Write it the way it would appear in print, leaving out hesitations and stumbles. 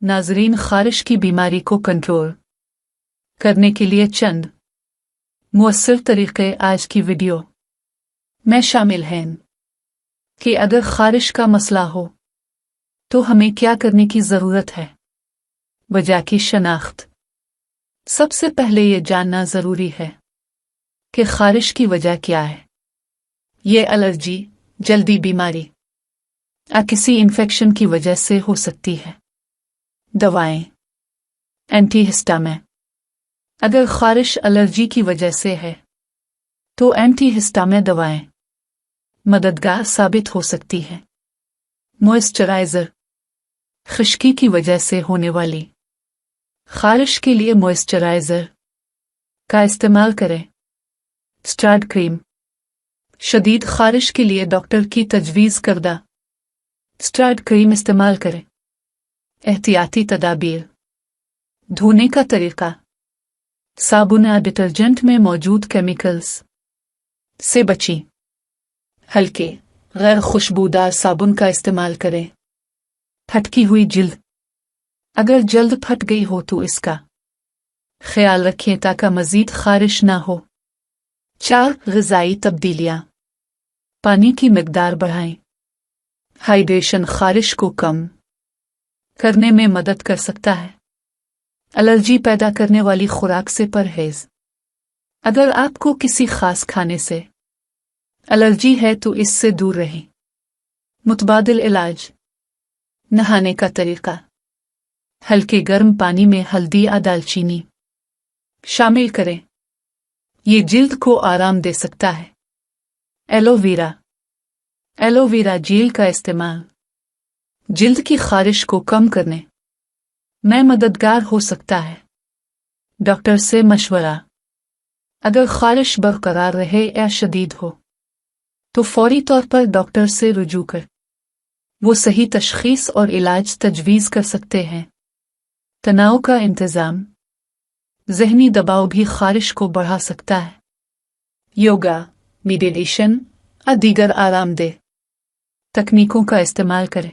नाजरीन, खारिश की बीमारी को कंट्रोल करने के लिए चंद मुअस्सर तरीके आज की वीडियो में शामिल हैं कि अगर खारिश का मसला हो तो हमें क्या करने की ज़रूरत है। वजह की शनाख्त। सबसे पहले ये जानना ज़रूरी है कि खारिश की वजह क्या है। ये एलर्जी, जल्दी बीमारी या किसी इन्फेक्शन की वजह से हो सकती है। दवाएं। एंटीहिस्टामिन। अगर खारिश एलर्जी की वजह से है तो एंटीहिस्टामिन दवाएं मददगार साबित हो सकती है। मॉइस्चराइज़र। खुश्की की वजह से होने वाली खारिश के लिए मॉइस्चराइज़र का इस्तेमाल करें। स्टार्ड क्रीम। शदीद खारिश के लिए डॉक्टर की तजवीज़ करदा स्टार्ड क्रीम इस्तेमाल करें। एहतियाती तदाबीर। धोने का तरीका। साबुन या डिटर्जेंट में मौजूद केमिकल्स से बचें। हल्के गैर खुशबूदार साबुन का इस्तेमाल करें। फटकी हुई जिल्द। अगर जल्द फट गई हो तो इसका ख्याल रखें ताकि मज़ीद खारिश ना हो। 4 ग़िज़ाई तब्दीलियाँ। पानी की मिक़दार बढ़ाएं। हाइड्रेशन खारिश को कम करने में मदद कर सकता है। एलर्जी पैदा करने वाली खुराक से परहेज। अगर आपको किसी खास खाने से एलर्जी है तो इससे दूर रहें। मुतबादिल इलाज। नहाने का तरीका। हल्के गर्म पानी में हल्दी या दालचीनी शामिल करें। ये जिल्द को आराम दे सकता है। एलोवेरा। एलोवेरा जेल का इस्तेमाल जिल्द की खारिश को कम करने में मददगार हो सकता है। डॉक्टर से मशवरा। अगर खारिश बरकरार रहे या शदीद हो तो फौरी तौर पर डॉक्टर से रुजू कर वो सही तशखीस और इलाज तजवीज़ कर सकते हैं। तनाव का इंतज़ाम। ज़हनी दबाव भी खारिश को बढ़ा सकता है। योगा, मेडिटेशन और दीगर आरामदेह तकनीकों का इस्तेमाल करें।